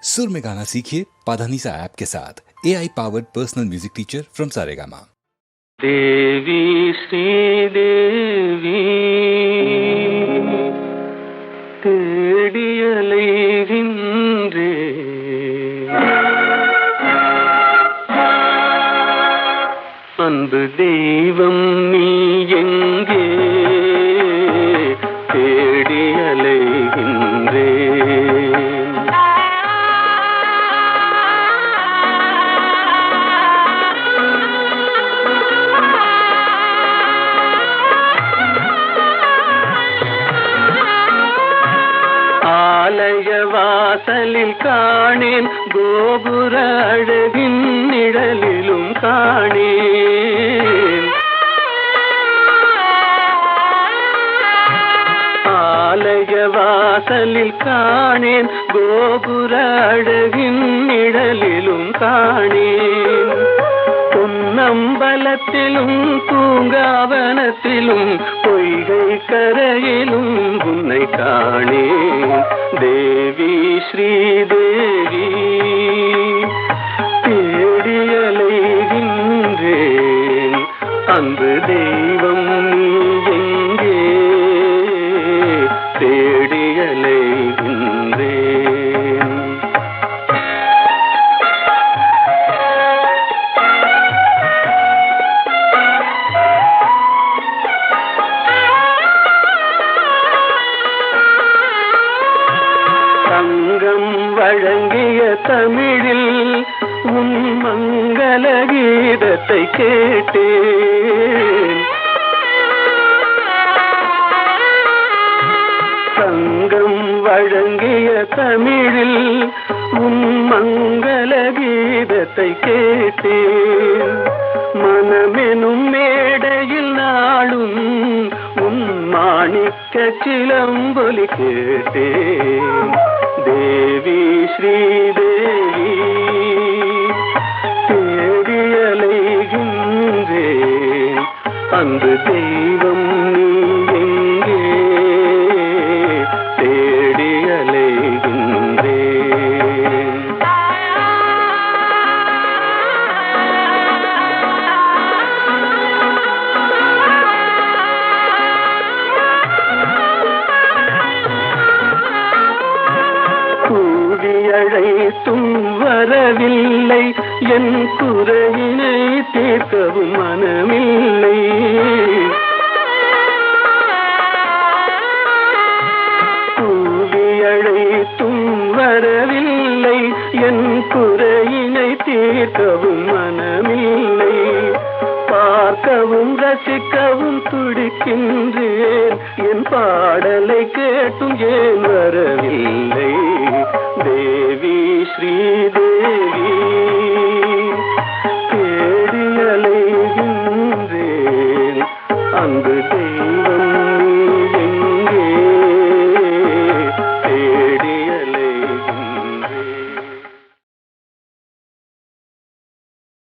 सुर में गाना सीखिए पाधानीसा ऐप के साथ AI powered personal music teacher from Saregama. Devi Sridevi தேடியலைகின்றே அன்பு தெய்வம் நீ எங்கே தேடியலைகின்றே ஆலய வாசலில் காணேன் கோபுர அழகின் நிழலிலும் காணேன் ஆலய வாசலில் காணேன் கோபுர அழகின் நிழலிலும் காணேன் பொன்னம்பலத்திலும் பூங்காவனத்திலும் பொய்கை கரையிலும் உன்னை காணேன் தேவி ஸ்ரீதேவி தேடியலைகின்றேன் அன்பு தெய்வம் நீ எங்கே தேடியலைகின்றேன் சங்கம் வழங்கிய தமிழில் உன் மங்கள கீதத்தை கேட்டேன் சங்கம் வழங்கிய தமிழில் உன் மங்கள கீதத்தை கேட்டேன் மனமெனும் மேடையில் நாளும் உன் மாணிக்க சிலம்பொலி கேட்டேன் தேவி ஸ்ரீதேவி தேடியலைகின்றேன் அன்பு தெய்வம் நீ எங்கே தேடியலைகின்றேன் கூவியழைத்தும் வரவில்லை என் குறையினை தீர்க்கவும் மனமில்லை கூவியழைத்தும் வரவில்லை என் குறையினை தீர்க்கவும் மனமில்லை பார்க்கவும் ரசிக்கவும் துடிக்கின்றேன் என் பாடலை கேட்டும் ஏன் வரவில்லை தேவி ஸ்ரீதேவி தேடியலைகின்றேன் அன்பு